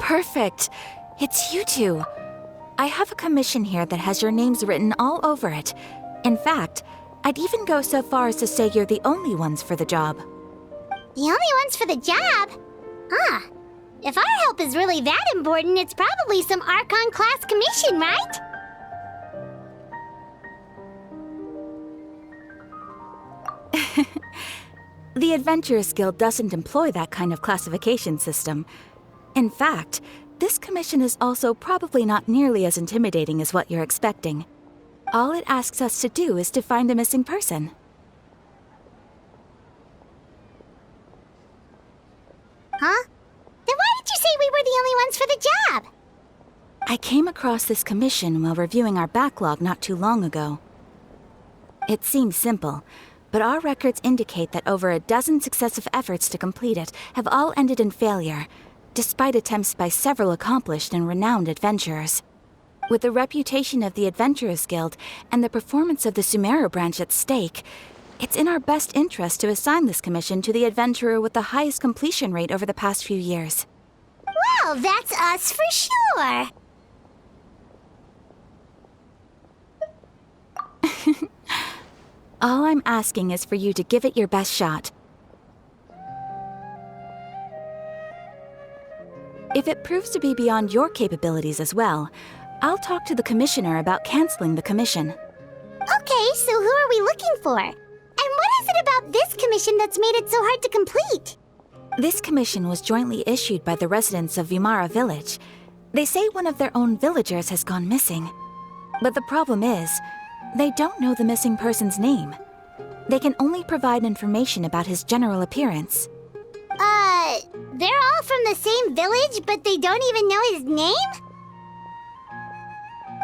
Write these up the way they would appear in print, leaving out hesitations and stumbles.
Perfect. It's you two. I have a commission here that has your names written all over it. In fact, I'd even go so far as to say you're the only ones for the job. The only ones for the job? Huh. If our help is really that important, it's probably some Archon class commission, right? The Adventurers Guild doesn't employ that kind of classification system. In fact, this commission is also probably not nearly as intimidating as what you're expecting. All it asks us to do is to find a missing person. Huh? Then why did you say we were the only ones for the job? I came across this commission while reviewing our backlog not too long ago. It seems simple, but our records indicate that over a dozen successive efforts to complete it have all ended in failure, despite attempts by several accomplished and renowned adventurers. With the reputation of the Adventurers Guild and the performance of the Sumeru branch at stake, it's in our best interest to assign this commission to the adventurer with the highest completion rate over the past few years. Well, that's us for sure. All I'm asking is for you to give it your best shot. If it proves to be beyond your capabilities as well, I'll talk to the commissioner about canceling the commission. Okay, so who are we looking for? And what is it about this commission that's made it so hard to complete? This commission was jointly issued by the residents of Vimara Village. They say one of their own villagers has gone missing. But the problem is, they don't know the missing person's name. They can only provide information about his general appearance. They're all from the same village, but they don't even know his name?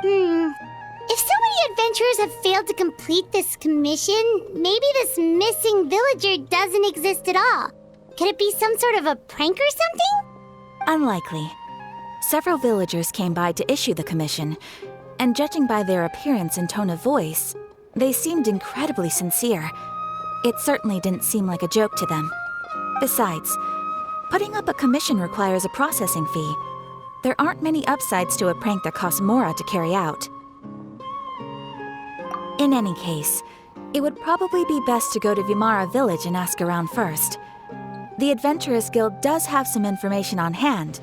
If so many adventurers have failed to complete this commission, maybe this missing villager doesn't exist at all. Could it be some sort of a prank or something? Unlikely. Several villagers came by to issue the commission, and judging by their appearance and tone of voice, they seemed incredibly sincere. It certainly didn't seem like a joke to them. Besides, putting up a commission requires a processing fee. There aren't many upsides to a prank that costs Mora to carry out. In any case, it would probably be best to go to Vimara Village and ask around first. The Adventurers Guild does have some information on hand,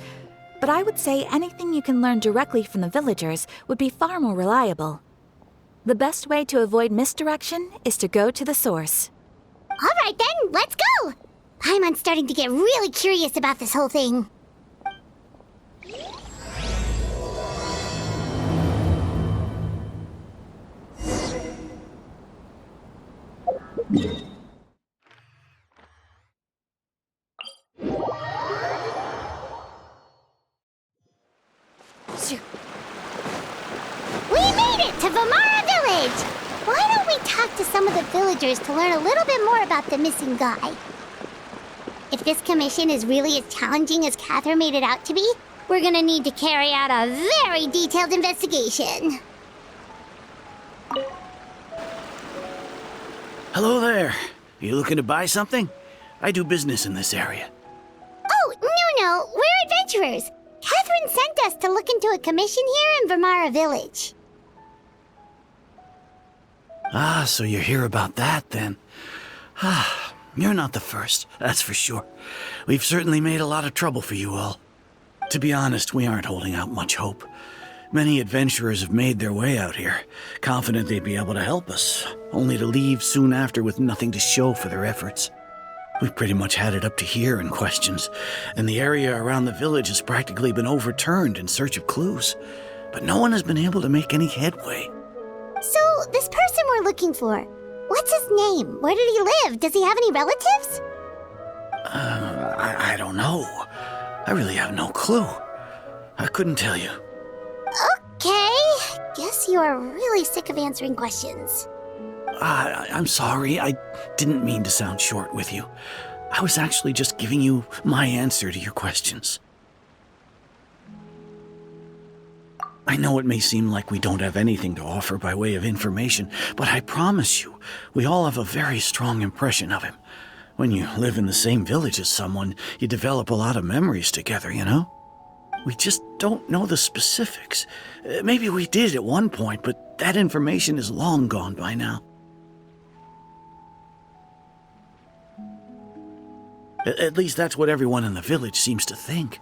but I would say anything you can learn directly from the villagers would be far more reliable. The best way to avoid misdirection is to go to the source. All right then, let's go! I'm starting to get really curious about this whole thing. We made it to Vimara Village! Why don't we talk to some of the villagers to learn a little bit more about the missing guy? If this commission is really as challenging as Catherine made it out to be, we're gonna need to carry out a very detailed investigation. Hello there. You looking to buy something? I do business in this area. Oh, no, we're adventurers. Catherine sent us to look into a commission here in Vimara Village. Ah, so you're here about that, then. Ah, you're not the first, that's for sure. We've certainly made a lot of trouble for you all. To be honest, we aren't holding out much hope. Many adventurers have made their way out here, confident they'd be able to help us, only to leave soon after with nothing to show for their efforts. We've pretty much had it up to here in questions, and the area around the village has practically been overturned in search of clues, but no one has been able to make any headway. So, this person we're looking for, what's his name? Where did he live? Does he have any relatives? I don't know. I really have no clue. I couldn't tell you. Okay, guess you are really sick of answering questions. I'm sorry, I didn't mean to sound short with you. I was actually just giving you my answer to your questions. I know it may seem like we don't have anything to offer by way of information, but I promise you, we all have a very strong impression of him. When you live in the same village as someone, you develop a lot of memories together, you know? We just don't know the specifics. Maybe we did at one point, but that information is long gone by now. At least that's what everyone in the village seems to think.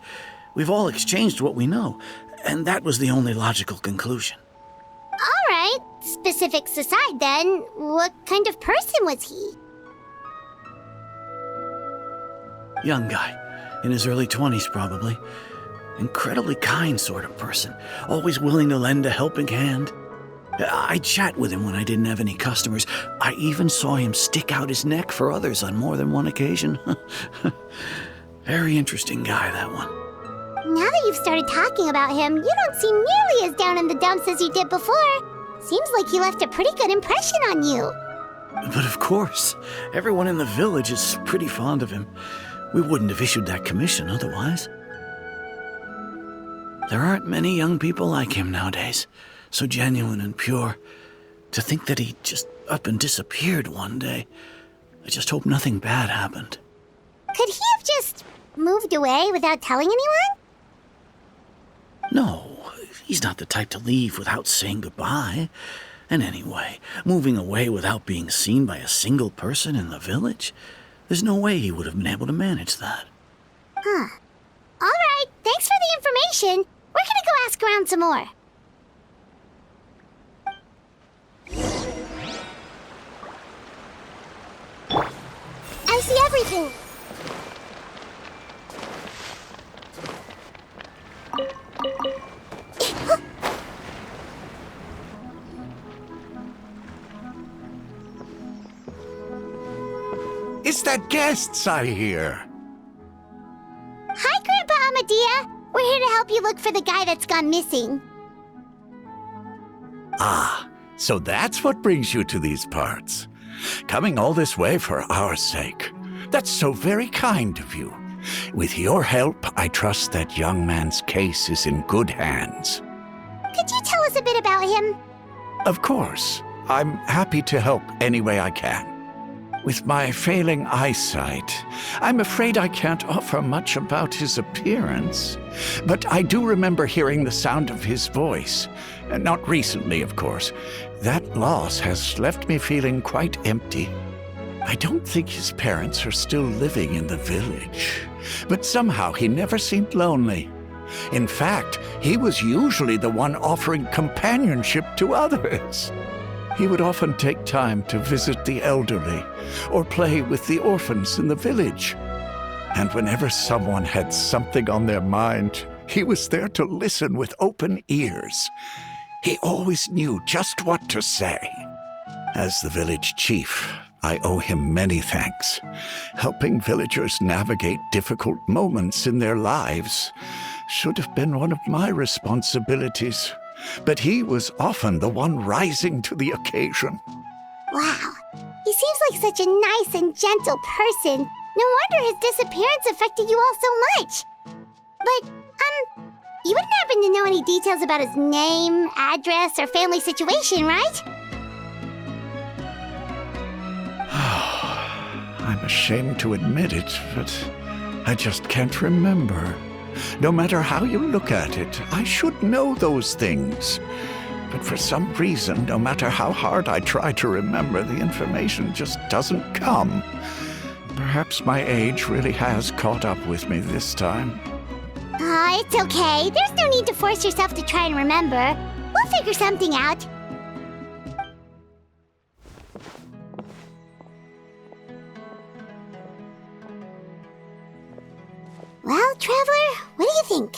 We've all exchanged what we know, and that was the only logical conclusion. All right, specifics aside then, what kind of person was he? Young guy, in his early 20s probably. Incredibly kind sort of person, always willing to lend a helping hand. I'd chat with him when I didn't have any customers. I even saw him stick out his neck for others on more than one occasion. Very interesting guy, that one. Now that you've started talking about him, you don't seem nearly as down in the dumps as you did before. Seems like he left a pretty good impression on you. But of course, everyone in the village is pretty fond of him. We wouldn't have issued that commission otherwise. There aren't many young people like him nowadays, so genuine and pure. To think that he just up and disappeared one day. I just hope nothing bad happened. Could he have just moved away without telling anyone? No, he's not the type to leave without saying goodbye. And anyway, moving away without being seen by a single person in the village? There's no way he would have been able to manage that. Huh. All right, thanks for the information. We're gonna go ask around some more. I see everything. It's the guests I hear. Hi, Grandpa Amadea. We're here to help you look for the guy that's gone missing. Ah, so that's what brings you to these parts. Coming all this way for our sake. That's so very kind of you. With your help, I trust that young man's case is in good hands. Could you tell us a bit about him? Of course. I'm happy to help any way I can. With my failing eyesight, I'm afraid I can't offer much about his appearance. But I do remember hearing the sound of his voice. Not recently, of course. That loss has left me feeling quite empty. I don't think his parents are still living in the village. But somehow he never seemed lonely. In fact, he was usually the one offering companionship to others. He would often take time to visit the elderly or play with the orphans in the village. And whenever someone had something on their mind, he was there to listen with open ears. He always knew just what to say. As the village chief, I owe him many thanks. Helping villagers navigate difficult moments in their lives should have been one of my responsibilities. But he was often the one rising to the occasion. Wow. He seems like such a nice and gentle person. No wonder his disappearance affected you all so much. But, you wouldn't happen to know any details about his name, address, or family situation, right? I'm ashamed to admit it, but I just can't remember. No matter how you look at it, I should know those things. But for some reason, no matter how hard I try to remember, the information just doesn't come. Perhaps my age really has caught up with me this time. It's okay. There's no need to force yourself to try and remember. We'll figure something out. Well, Traveler, what do you think?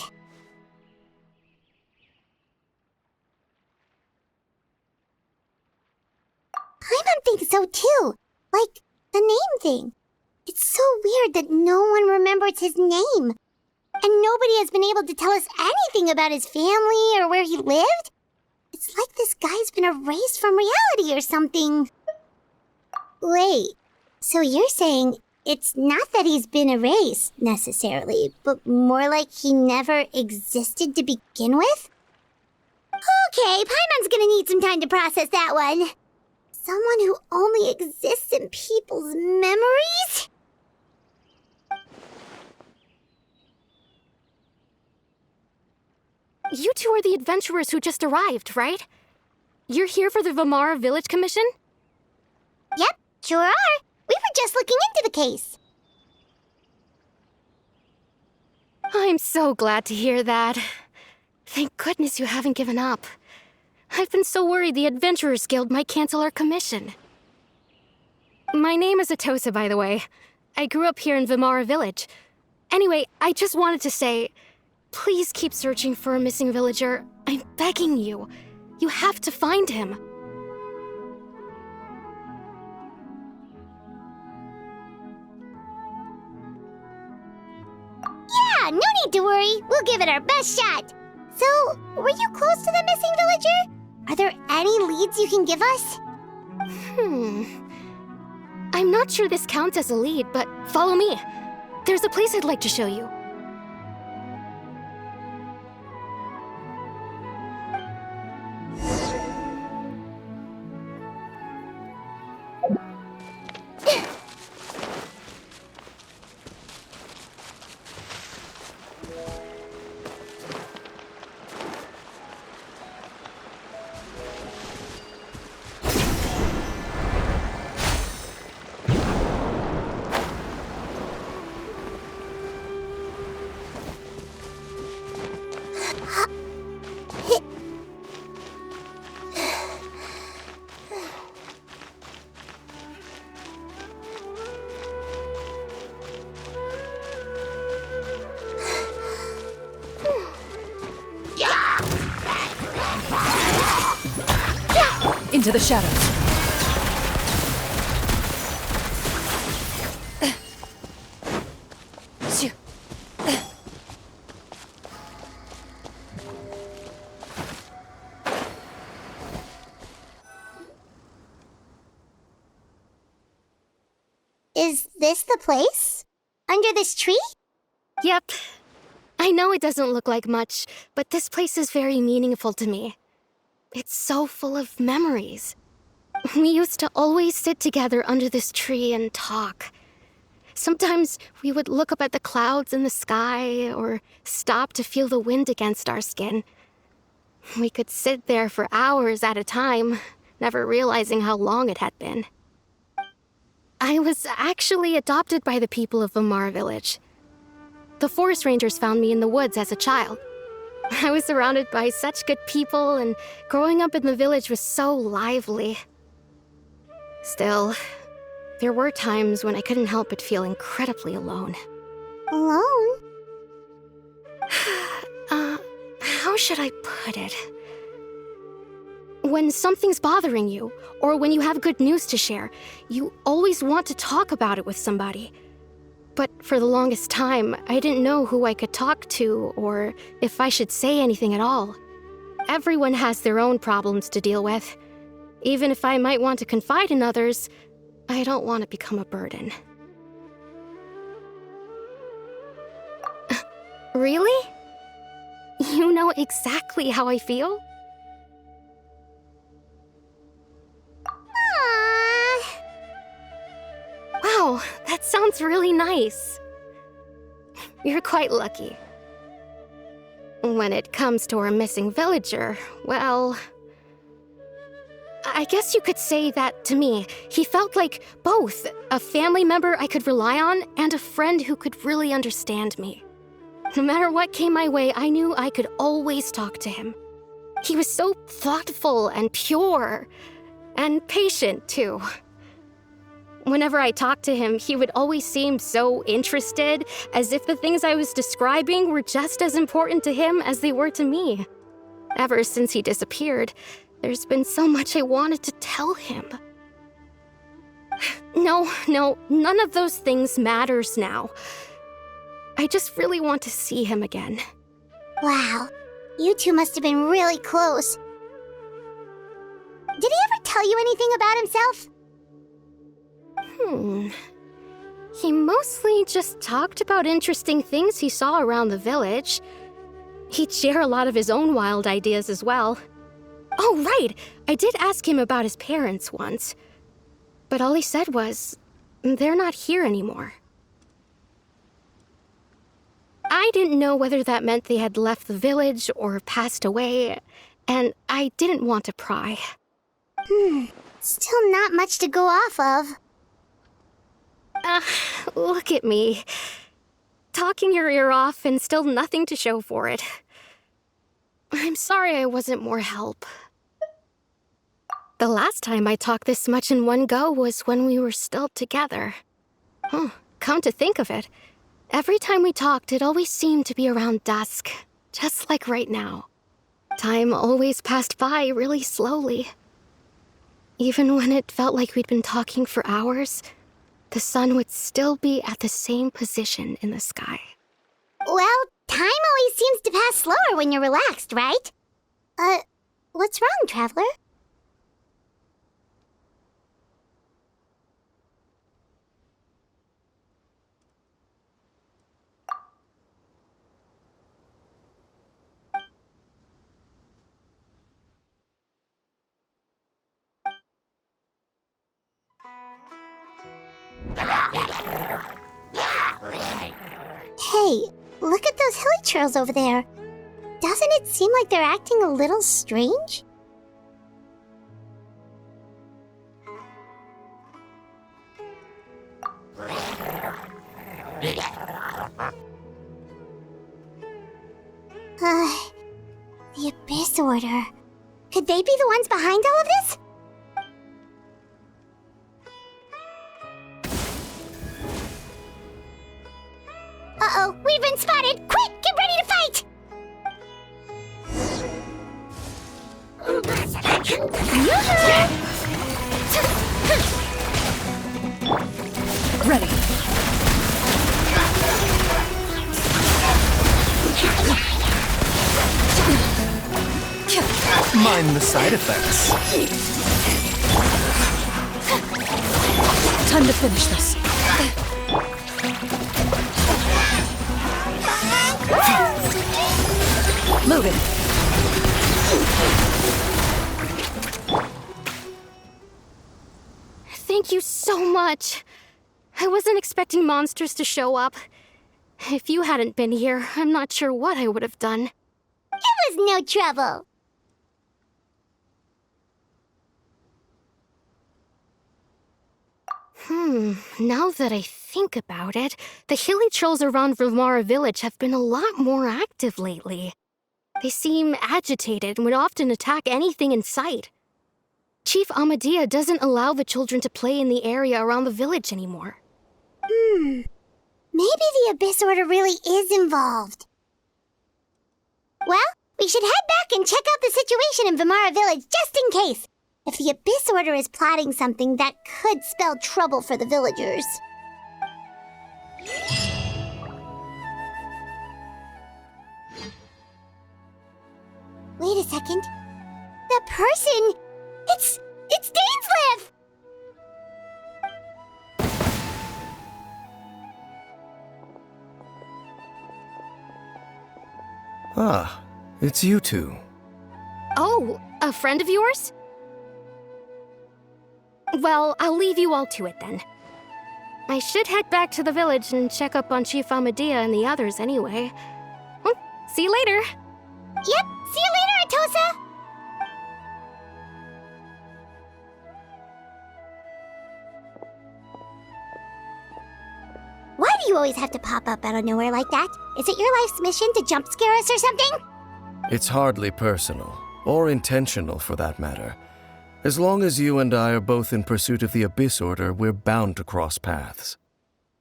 Paimon thinks so too. Like, the name thing. It's so weird that no one remembers his name. And nobody has been able to tell us anything about his family or where he lived. It's like this guy's been erased from reality or something. Wait, so you're saying it's not that he's been erased, necessarily, but more like he never existed to begin with? Okay, Paimon's gonna need some time to process that one. Someone who only exists in people's memories? you two are the adventurers who just arrived, right? You're here for the Vamara Village Commission? Yep, sure are. We were just looking into the case. I'm so glad to hear that. Thank goodness you haven't given up. I've been so worried the Adventurers Guild might cancel our commission. My name is Atosa, by the way. I grew up here in Vamara Village. Anyway, I just wanted to say, please keep searching for a missing villager. I'm begging you. You have to find him. Yeah, no need to worry. We'll give it our best shot. So, were you close to the missing villager? Are there any leads you can give us? I'm not sure this counts as a lead, but follow me. There's a place I'd like to show you. Into the shadows. Is this the place? Under this tree? Yep. I know it doesn't look like much, but this place is very meaningful to me. It's so full of memories. We used to always sit together under this tree and talk. Sometimes we would look up at the clouds in the sky or stop to feel the wind against our skin. We could sit there for hours at a time, never realizing how long it had been. I was actually adopted by the people of Vamara Village. The forest rangers found me in the woods as a child. I was surrounded by such good people, and growing up in the village was so lively. Still, there were times when I couldn't help but feel incredibly alone. Alone? How should I put it? When something's bothering you, or when you have good news to share, you always want to talk about it with somebody. But for the longest time, I didn't know who I could talk to, or if I should say anything at all. Everyone has their own problems to deal with. Even if I might want to confide in others, I don't want to become a burden. Really? You know exactly how I feel? Aww. Wow, that sounds really nice. You're quite lucky. When it comes to our missing villager, well, I guess you could say that to me. He felt like both a family member I could rely on and a friend who could really understand me. No matter what came my way, I knew I could always talk to him. He was so thoughtful and pure, and patient, too. Whenever I talked to him, he would always seem so interested, as if the things I was describing were just as important to him as they were to me. Ever since he disappeared, there's been so much I wanted to tell him. No, none of those things matters now. I just really want to see him again. Wow, you two must have been really close. Did he ever tell you anything about himself? He mostly just talked about interesting things he saw around the village. He'd share a lot of his own wild ideas as well. Oh, right! I did ask him about his parents once. But all he said was, they're not here anymore. I didn't know whether that meant they had left the village or passed away, and I didn't want to pry. Still not much to go off of. Look at me. Talking your ear off and still nothing to show for it. I'm sorry I wasn't more help. The last time I talked this much in one go was when we were still together. Come to think of it, every time we talked, it always seemed to be around dusk, just like right now. Time always passed by really slowly. Even when it felt like we'd been talking for hours, the sun would still be at the same position in the sky. Well, time always seems to pass slower when you're relaxed, right? What's wrong, Traveler? Hey, look at those hilly trails over there. Doesn't it seem like they're acting a little strange? The Abyss Order. Could they be the ones behind all of this? Uh-oh, we've been spotted! Quick, get ready to fight! Ready. Mind the side effects. Time to finish this. Move it. Thank you so much. I wasn't expecting monsters to show up. If you hadn't been here, I'm not sure what I would have done. It was no trouble. Now that I think about it, the hilly trolls around Vilmara village have been a lot more active lately. They seem agitated and would often attack anything in sight. Chief Amadea doesn't allow the children to play in the area around the village anymore. Maybe the Abyss Order really is involved. Well, we should head back and check out the situation in Vilmara village just in case. If the Abyss Order is plotting something that could spell trouble for the villagers. Wait a second. That person... It's Dainsleif! Ah, it's you two. Oh, a friend of yours? Well, I'll leave you all to it then. I should head back to the village and check up on Chief Amadea and the others anyway. Well, see you later. Yep, see you later, Atosa! Why do you always have to pop up out of nowhere like that? Is it your life's mission to jump scare us or something? It's hardly personal, or intentional for that matter. As long as you and I are both in pursuit of the Abyss Order, we're bound to cross paths.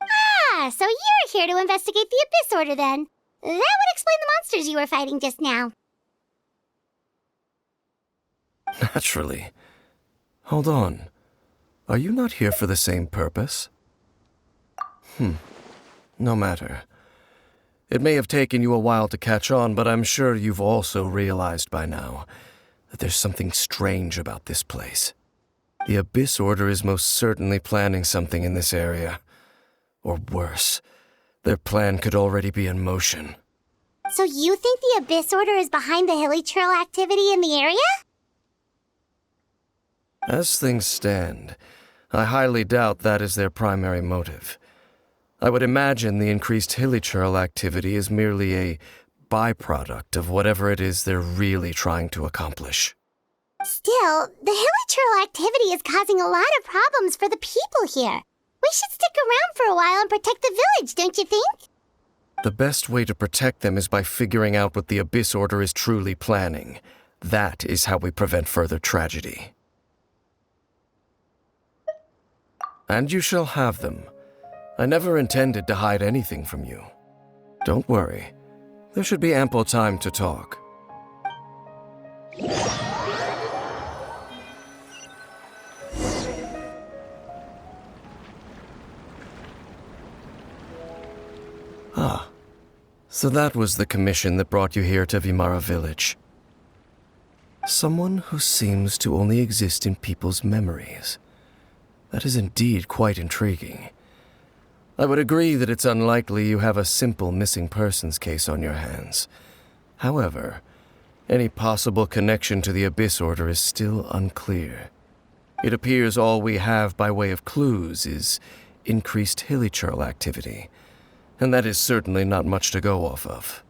Ah, so you're here to investigate the Abyss Order then. That would explain the monsters you were fighting just now. Naturally. Hold on. Are you not here for the same purpose? No matter. It may have taken you a while to catch on, but I'm sure you've also realized by now that there's something strange about this place. The Abyss Order is most certainly planning something in this area. Or worse, their plan could already be in motion. So you think the Abyss Order is behind the hilly trail activity in the area? As things stand, I highly doubt that is their primary motive. I would imagine the increased hilichurl activity is merely a byproduct of whatever it is they're really trying to accomplish. Still, the hilichurl activity is causing a lot of problems for the people here. We should stick around for a while and protect the village, don't you think? The best way to protect them is by figuring out what the Abyss Order is truly planning. That is how we prevent further tragedy. And you shall have them. I never intended to hide anything from you. Don't worry. There should be ample time to talk. Ah, so that was the commission that brought you here to Vimara Village. Someone who seems to only exist in people's memories. That is indeed quite intriguing. I would agree that it's unlikely you have a simple missing persons case on your hands. However, any possible connection to the Abyss Order is still unclear. It appears all we have by way of clues is increased hilichurl activity, and that is certainly not much to go off of.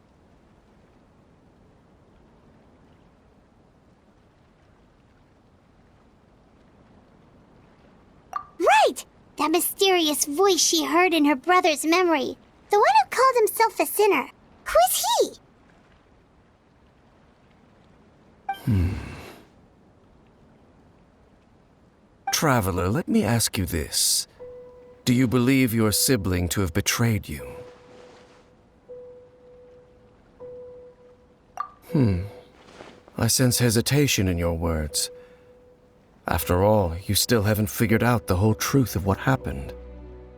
Right! That mysterious voice she heard in her brother's memory. The one who called himself a sinner. Who is he? Traveler, let me ask you this. Do you believe your sibling to have betrayed you? I sense hesitation in your words. After all, you still haven't figured out the whole truth of what happened.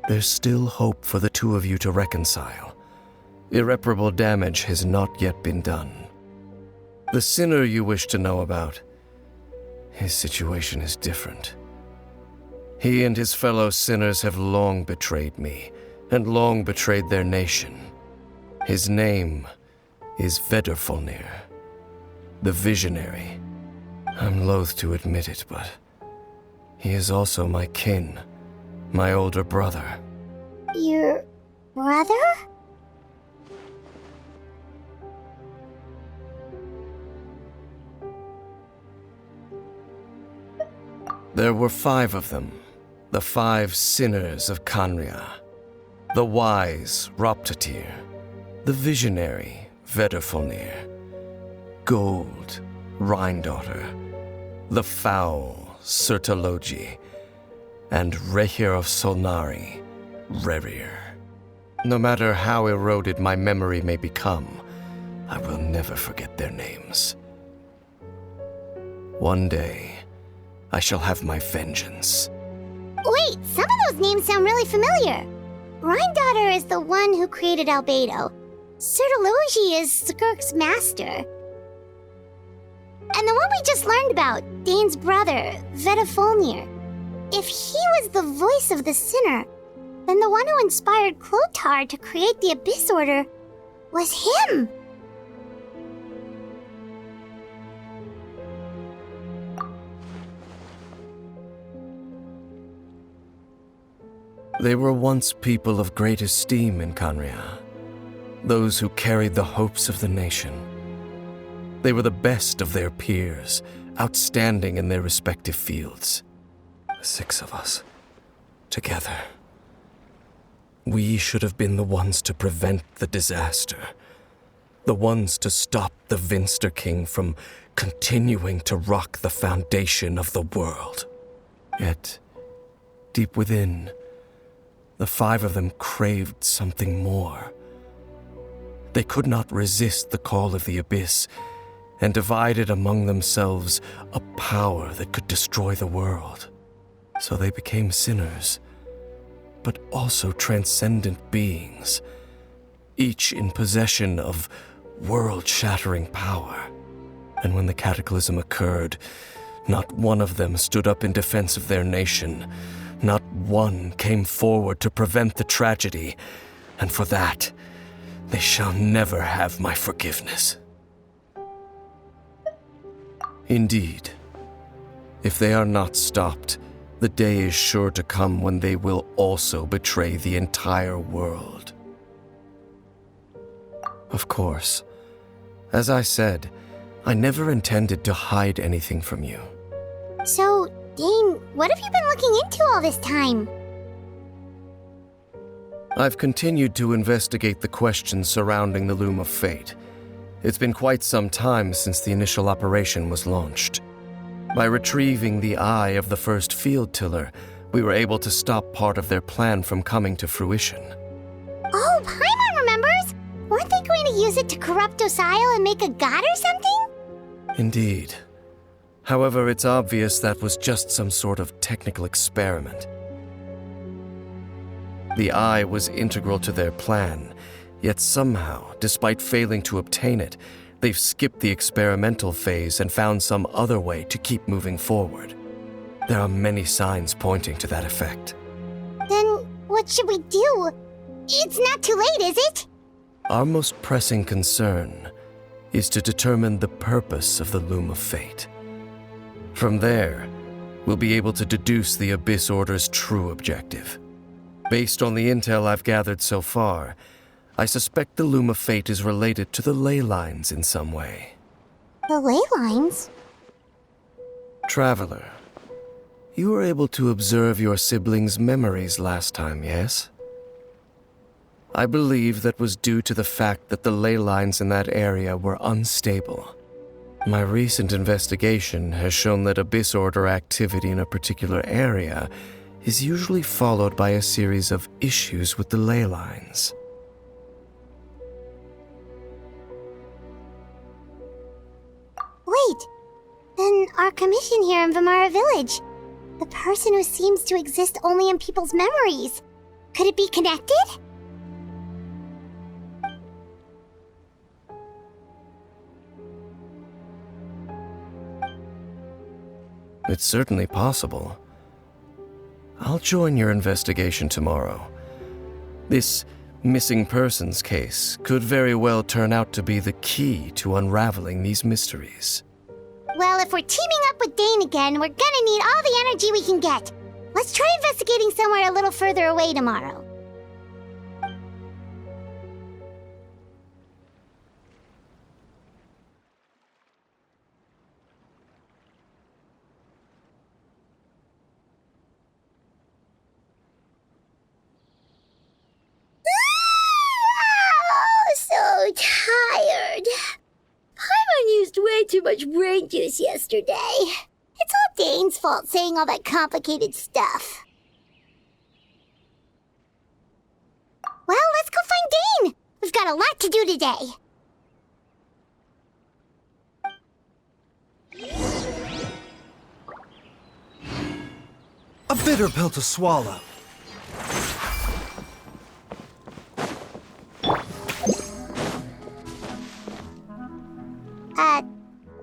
There's still hope for the two of you to reconcile. Irreparable damage has not yet been done. The sinner you wish to know about, his situation is different. He and his fellow sinners have long betrayed me, and long betrayed their nation. His name is Vedrfolnir, the Visionary. I'm loath to admit it, but he is also my kin, my older brother. Your brother? There were 5 of them, the 5 sinners of Kanria. The wise, Roptatir. The visionary, Vedrfolnir. Gold, Rhindaughter. The foul, Sertologi. And Rehir of Solnari, Rerir. No matter how eroded my memory may become, I will never forget their names. One day, I shall have my vengeance. Wait, some of those names sound really familiar. Rhindaughter is the one who created Albedo. Sertologi is Skirk's master. And the one we just learned about, Dane's brother, Vedrfolnir. If he was the voice of the sinner, then the one who inspired Clotar to create the Abyss Order was him. They were once people of great esteem in Kanria, those who carried the hopes of the nation. They were the best of their peers, outstanding in their respective fields. The 6 of us, together. We should have been the ones to prevent the disaster, the ones to stop the Vinster King from continuing to rock the foundation of the world. Yet, deep within, the 5 of them craved something more. They could not resist the call of the Abyss, and divided among themselves a power that could destroy the world. So they became sinners, but also transcendent beings, each in possession of world-shattering power. And when the cataclysm occurred, not one of them stood up in defense of their nation. Not one came forward to prevent the tragedy, and for that, they shall never have my forgiveness. Indeed, if they are not stopped, The day is sure to come when they will also betray the entire world. Of course, as I said, I never intended to hide anything from you. So, Dane, what have you been looking into all this time? I've continued to investigate the questions surrounding the Loom of Fate. It's been quite some time since the initial operation was launched. By retrieving the eye of the first field tiller, we were able to stop part of their plan from coming to fruition. Oh, Paimon remembers! Weren't they going to use it to corrupt Osile and make a god or something? Indeed. However, it's obvious that was just some sort of technical experiment. The eye was integral to their plan, yet somehow, despite failing to obtain it, they've skipped the experimental phase and found some other way to keep moving forward. There are many signs pointing to that effect. Then, what should we do? It's not too late, is it? Our most pressing concern is to determine the purpose of the Loom of Fate. From there, we'll be able to deduce the Abyss Order's true objective. Based on the intel I've gathered so far, I suspect the Loom of Fate is related to the ley lines in some way. The ley lines? Traveler, you were able to observe your siblings' memories last time, yes? I believe that was due to the fact that the ley lines in that area were unstable. My recent investigation has shown that Abyss Order activity in a particular area is usually followed by a series of issues with the ley lines. Wait, then our commission here in Vimara Village, the person who seems to exist only in people's memories, could it be connected? It's certainly possible. I'll join your investigation tomorrow. This missing persons case could very well turn out to be the key to unraveling these mysteries. Well, if we're teaming up with Dane again, we're gonna need all the energy we can get. Let's try investigating somewhere a little further away tomorrow. So tired. Paimon used way too much brain juice yesterday. It's all Dane's fault saying all that complicated stuff. Well, let's go find Dane. We've got a lot to do today. A bitter pill to swallow.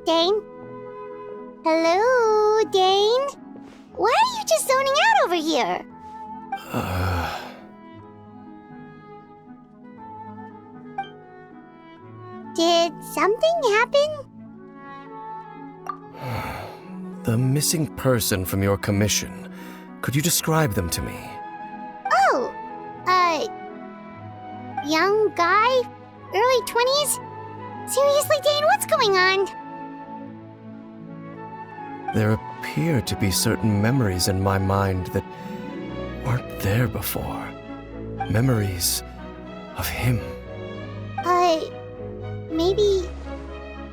Dane? Hello, Dane? Why are you just zoning out over here? Did something happen? The missing person from your commission. Could you describe them to me? Oh, young guy? Early 20s? Seriously, Dane, what's going on? There appear to be certain memories in my mind that weren't there before. Memories of him.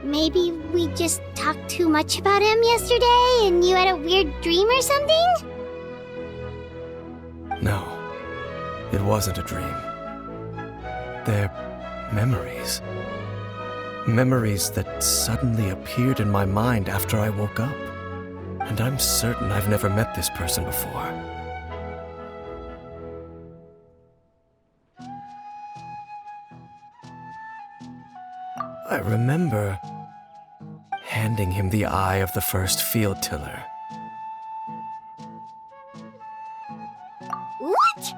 Maybe we just talked too much about him yesterday and you had a weird dream or something? No, it wasn't a dream. They're memories. Memories that suddenly appeared in my mind after I woke up. And I'm certain I've never met this person before. I remember handing him the eye of the first field tiller. What?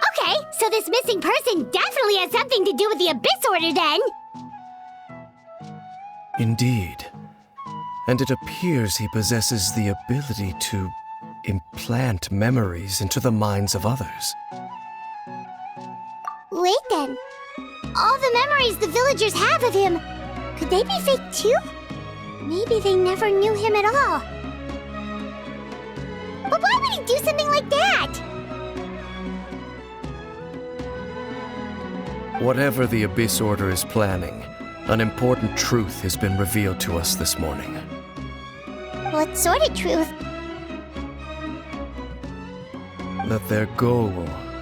Okay, so this missing person definitely has something to do with the Abyss Order then. Indeed. and it appears he possesses the ability to implant memories into the minds of others. Wait then. All the memories the villagers have of him, could they be fake too? Maybe they never knew him at all. But why would he do something like that? Whatever the Abyss Order is planning, an important truth has been revealed to us this morning. What sort of truth? That their goal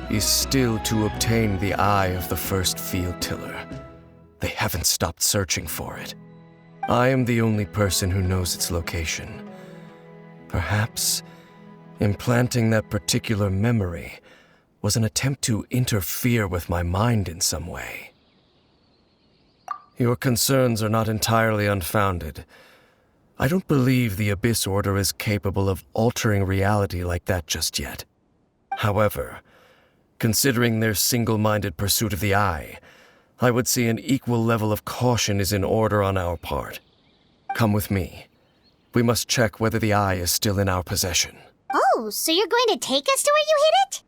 is still to obtain the eye of the first field tiller. They haven't stopped searching for it. I am the only person who knows its location. Perhaps implanting that particular memory was an attempt to interfere with my mind in some way. Your concerns are not entirely unfounded. I don't believe the Abyss Order is capable of altering reality like that just yet. However, considering their single-minded pursuit of the Eye, I would say an equal level of caution is in order on our part. Come with me. We must check whether the Eye is still in our possession. Oh, so you're going to take us to where you hid it?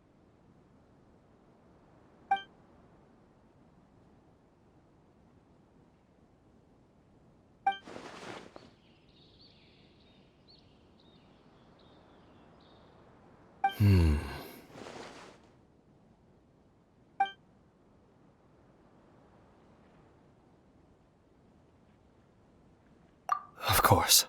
Of course.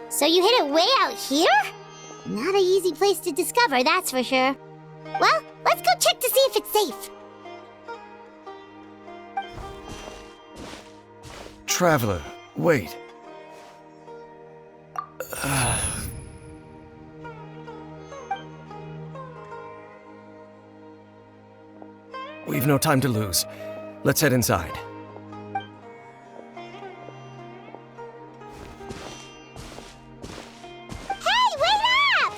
So you hid it way out here? Not an easy place to discover, that's for sure. Well, let's go check to see if it's safe. Traveler, wait. We've no time to lose. Let's head inside. Hey, wait up!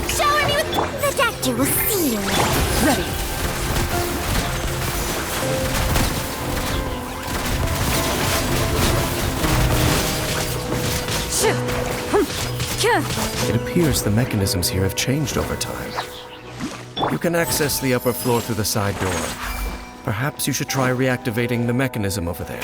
Shower me with... The doctor will see you. Ready. It appears the mechanisms here have changed over time. You can access the upper floor through the side door. Perhaps you should try reactivating the mechanism over there.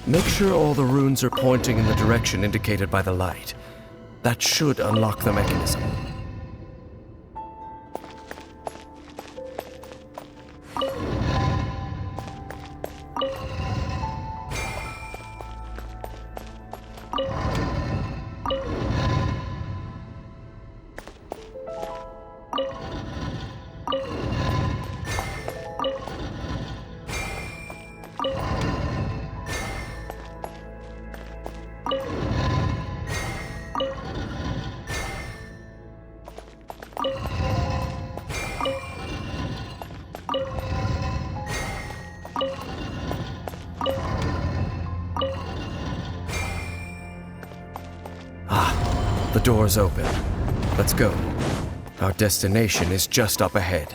Make sure all the runes are pointing in the direction indicated by the light. That should unlock the mechanism. The door's open. Let's go. Our destination is just up ahead.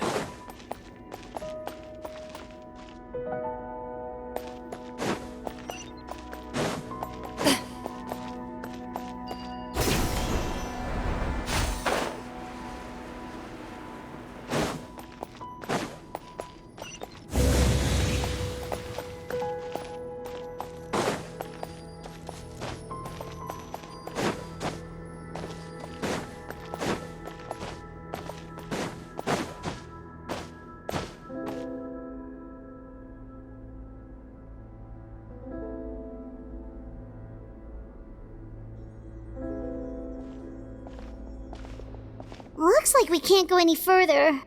Looks like we can't go any further.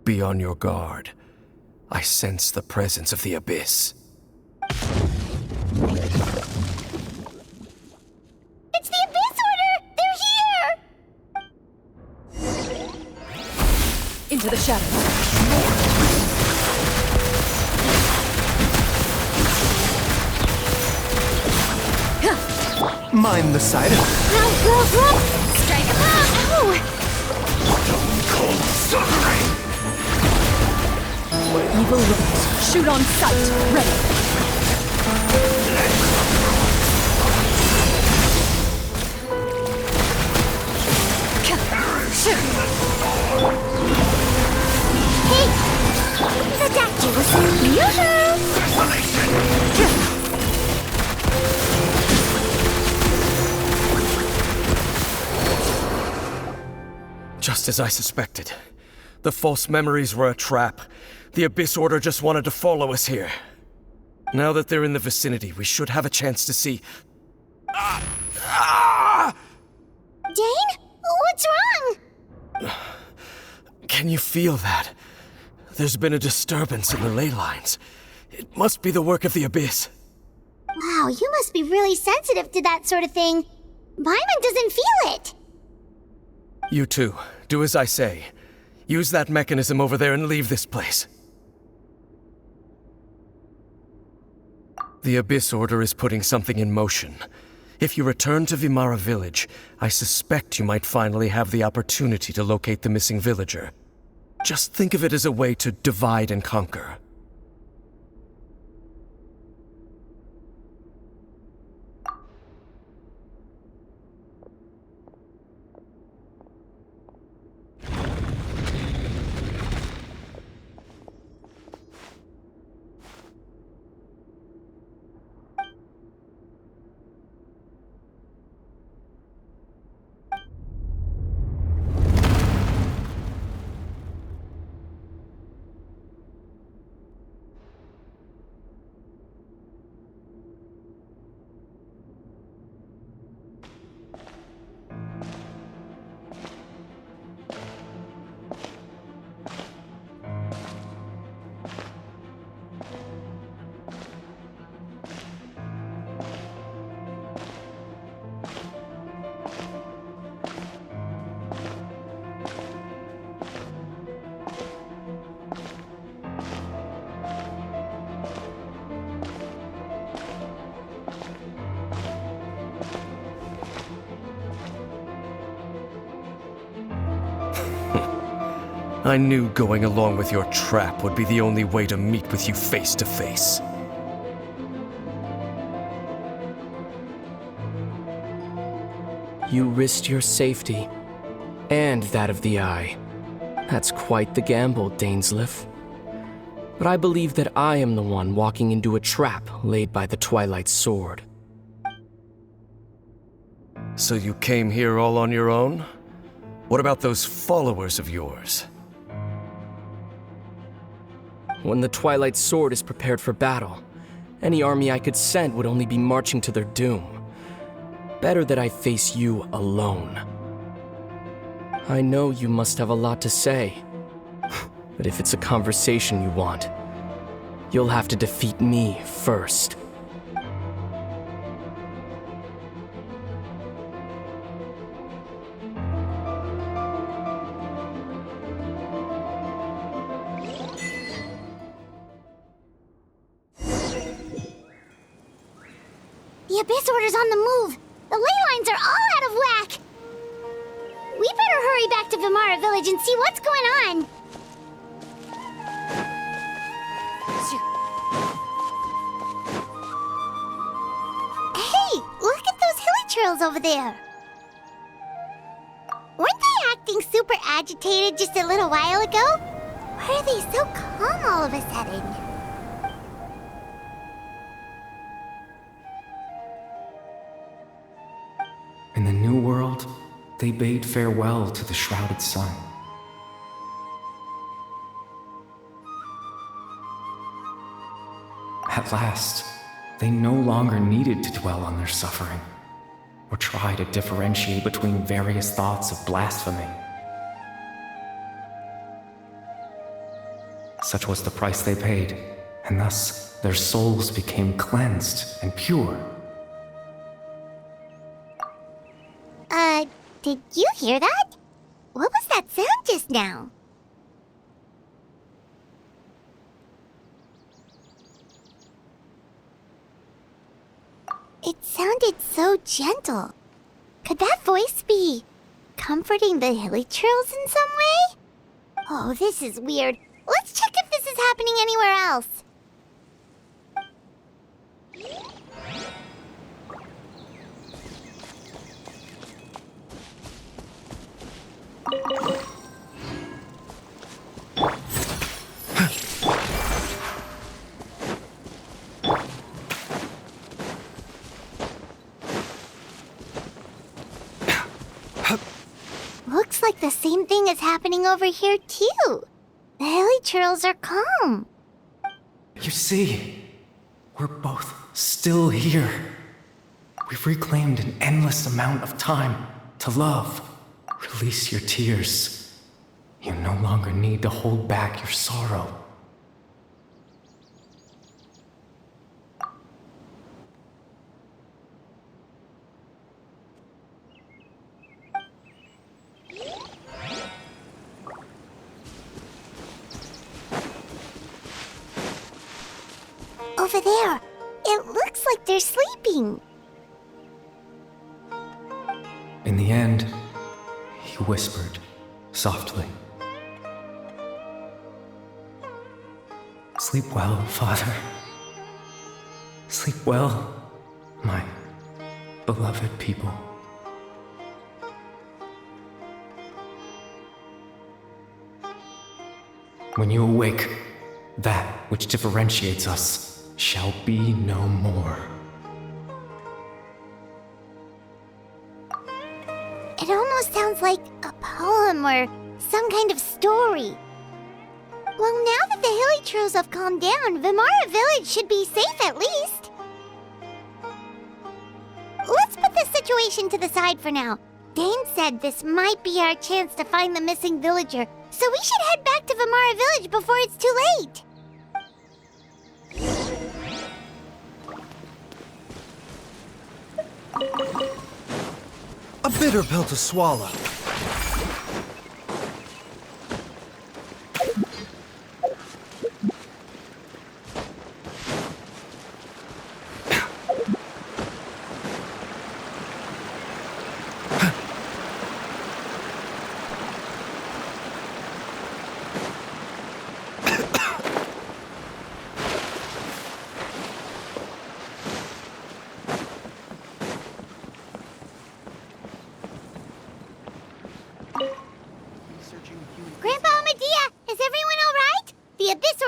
Be on your guard. I sense the presence of the Abyss. It's the Abyss Order! They're here! Into the shadows. Mind the side. Strike him out! Ow! Cold suffering. Where evil lurks. Shoot on sight. Ready. Hey! The doctor was Just as I suspected. The false memories were a trap. The Abyss Order just wanted to follow us here. Now that they're in the vicinity, we should have a chance to see... Dane? What's wrong? Can you feel that? There's been a disturbance in the ley lines. It must be the work of the Abyss. Wow, you must be really sensitive to that sort of thing. Paimon doesn't feel it. You too. Do as I say. Use that mechanism over there and leave this place. The Abyss Order is putting something in motion. If you return to Vimara Village, I suspect you might finally have the opportunity to locate the missing villager. Just think of it as a way to divide and conquer. I knew going along with your trap would be the only way to meet with you face to face. You risked your safety, and that of the Eye. That's quite the gamble, Dainsleif. But I believe that I am the one walking into a trap laid by the Twilight Sword. So you came here all on your own? What about those followers of yours? When the Twilight Sword is prepared for battle, any army I could send would only be marching to their doom. Better that I face you alone. I know you must have a lot to say, but if it's a conversation you want, you'll have to defeat me first. The Abyss Order's on the move. The ley lines are all out of whack. We better hurry back to Vimara Village and see what's going on. Hey, look at those hilichurls over there. Weren't they acting super agitated just a little while ago? Why are they so calm all of a sudden? In the New World, they bade farewell to the shrouded sun. At last, they no longer needed to dwell on their suffering, or try to differentiate between various thoughts of blasphemy. Such was the price they paid, and thus their souls became cleansed and pure. Did you hear that? What was that sound just now? It sounded so gentle. Could that voice be comforting the hilichurls in some way? Oh, this is weird. Let's check if this is happening anywhere else. Looks like the same thing is happening over here, too. The hilichurls are calm. You see, we're both still here. We've reclaimed an endless amount of time to love. Release your tears. You no longer need to hold back your sorrow. Over there. It looks like they're sleeping. In the end, he whispered softly. Sleep well, Father. Sleep well, my beloved people. When you awake, that which differentiates us shall be no more. It almost sounds like a poem or some kind of story. Well, now that the hilichurls have calmed down, Vimara Village should be safe at least. Let's put this situation to the side for now. Dane said this might be our chance to find the missing villager, so we should head back to Vimara Village before it's too late. A bitter pill to swallow.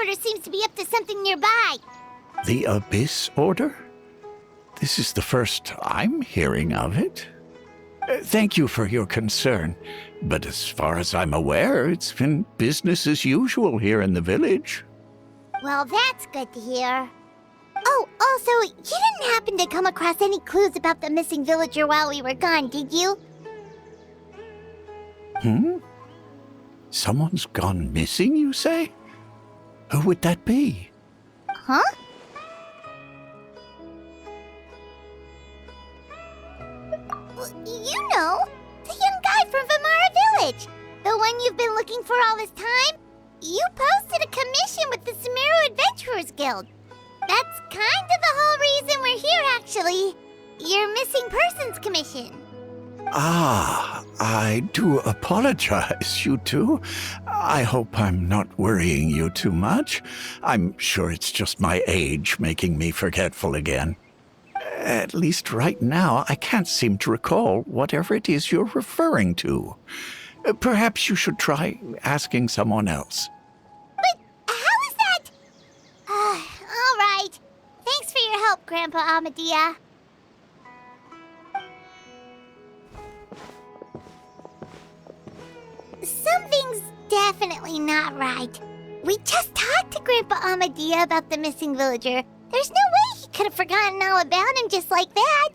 Order seems to be up to something nearby. The Abyss Order? This is the first I'm hearing of it. Thank you for your concern, but as far as I'm aware, it's been business as usual here in the village. Well, that's good to hear. Oh, also, you didn't happen to come across any clues about the missing villager while we were gone, did you? Someone's gone missing, you say? Who would that be? Huh? You know, the young guy from Vamara Village. The one you've been looking for all this time. You posted a commission with the Sumeru Adventurers Guild. That's kind of the whole reason we're here, actually. Your missing persons commission. Ah, I do apologize, you two. I hope I'm not worrying you too much. I'm sure it's just my age making me forgetful again. At least right now, I can't seem to recall whatever it is you're referring to. Perhaps you should try asking someone else. But how is that? All right. Thanks for your help, Grandpa Amadia. Something's definitely not right. We just talked to Grandpa Amadia about the missing villager. There's no way he could have forgotten all about him just like that.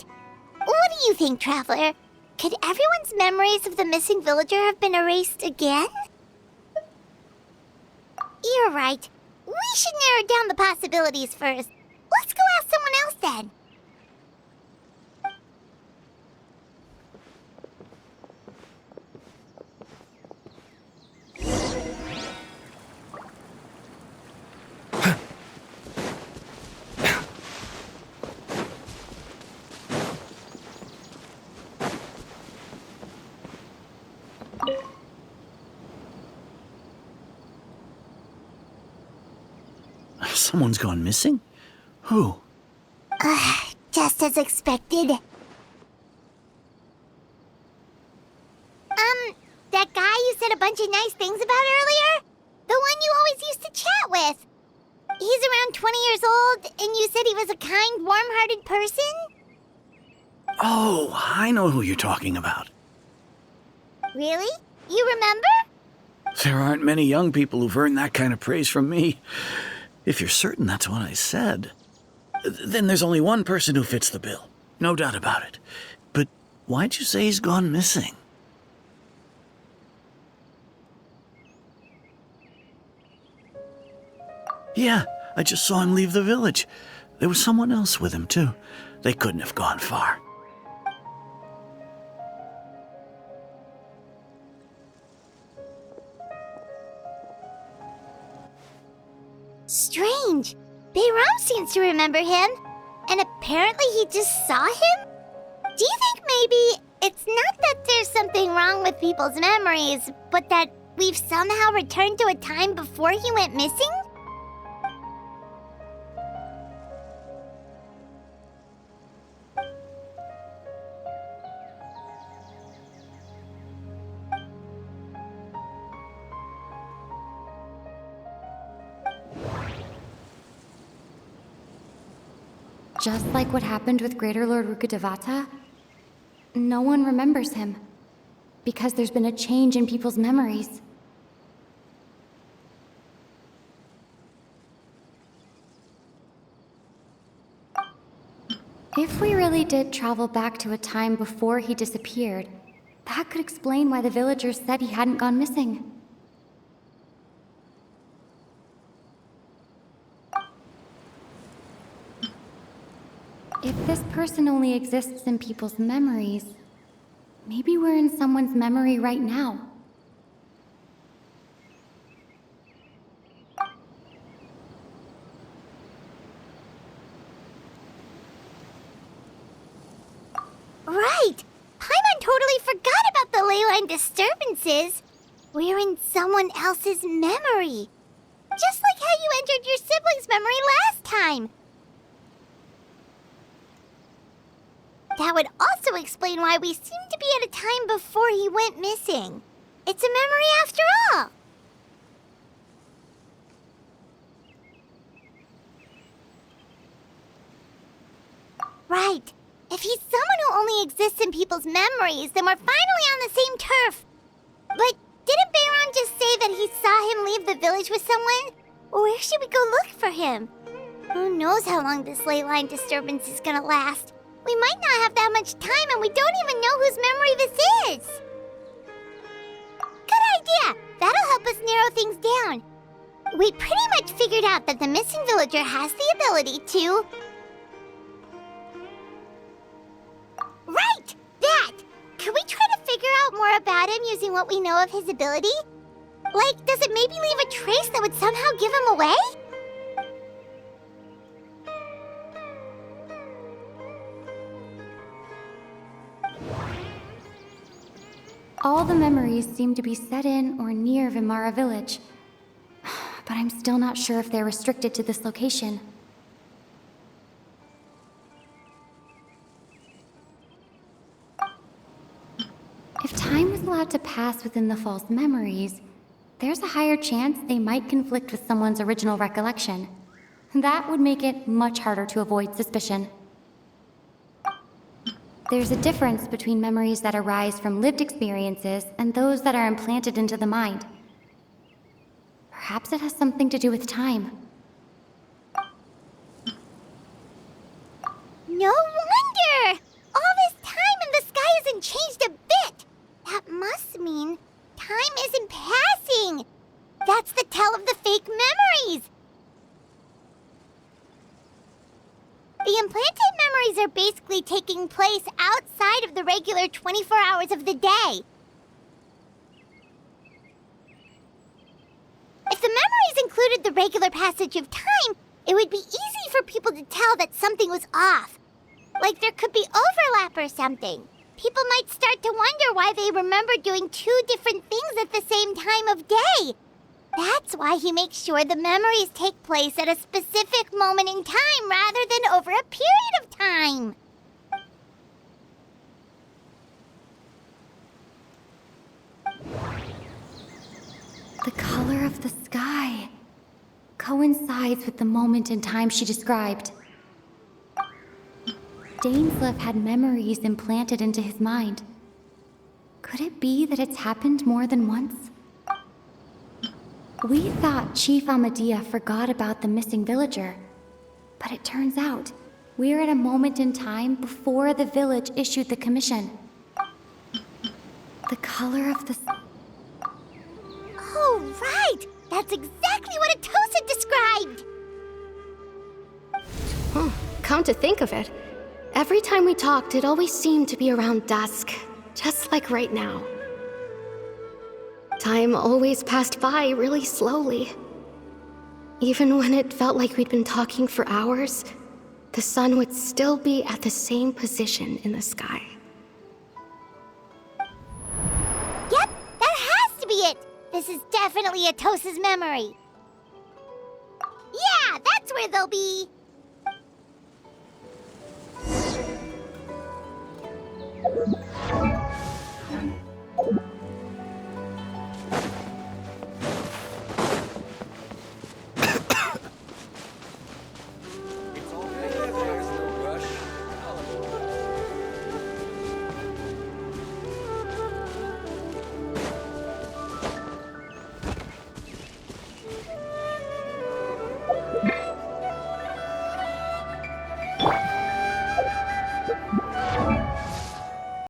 What do you think, Traveler? Could everyone's memories of the missing villager have been erased again? You're right. We should narrow down the possibilities first. Let's go ask someone else then. Someone's gone missing? Who? Just as expected. That guy you said a bunch of nice things about earlier? The one you always used to chat with. He's around 20 years old, and you said he was a kind, warm-hearted person? Oh, I know who you're talking about. Really? You remember? There aren't many young people who've earned that kind of praise from me. If you're certain that's what I said, then there's only one person who fits the bill. No doubt about it. But why'd you say he's gone missing? Yeah, I just saw him leave the village. There was someone else with him, too. They couldn't have gone far. Strange. Bayram seems to remember him, and apparently he just saw him? Do you think maybe it's not that there's something wrong with people's memories, but that we've somehow returned to a time before he went missing? Just like what happened with Greater Lord Rukkhadevata, no one remembers him, because there's been a change in people's memories. If we really did travel back to a time before he disappeared, that could explain why the villagers said he hadn't gone missing. If this person only exists in people's memories, maybe we're in someone's memory right now. Right! Paimon totally forgot about the ley line disturbances. We're in someone else's memory. Just like how you entered your sibling's memory last time. That would also explain why we seem to be at a time before he went missing. It's a memory after all. Right. If he's someone who only exists in people's memories, then we're finally on the same turf. But didn't Bayron just say that he saw him leave the village with someone? Where should we go look for him? Who knows how long this ley line disturbance is gonna last? We might not have that much time, and we don't even know whose memory this is. Good idea! That'll help us narrow things down. We pretty much figured out that the missing villager has the ability to... Right! That! Could we try to figure out more about him using what we know of his ability? Like, does it maybe leave a trace that would somehow give him away? All the memories seem to be set in or near Vimara village. But I'm still not sure if they're restricted to this location. If time was allowed to pass within the false memories, there's a higher chance they might conflict with someone's original recollection. That would make it much harder to avoid suspicion. There's a difference between memories that arise from lived experiences and those that are implanted into the mind. Perhaps it has something to do with time. No wonder! All this time and the sky hasn't changed a bit! That must mean time isn't passing! That's the tell of the fake memories! The implanted memories are basically taking place outside of the regular 24 hours of the day. If the memories included the regular passage of time, it would be easy for people to tell that something was off. Like there could be overlap or something. People might start to wonder why they remember doing two different things at the same time of day. That's why he makes sure the memories take place at a specific moment in time rather than over a period of time. The color of the sky coincides with the moment in time she described. Dainslev had memories implanted into his mind. Could it be that it's happened more than once? We thought Chief Amadea forgot about the missing villager, but it turns out we're at a moment in time before the village issued the commission. The color of the... Oh, right! That's exactly what Atosa described! Come to think of it, every time we talked, it always seemed to be around dusk, just like right now. Time always passed by really slowly. Even when it felt like we'd been talking for hours, the sun would still be at the same position in the sky. Yep, that has to be it! This is definitely Atosa's memory. Yeah, that's where they'll be.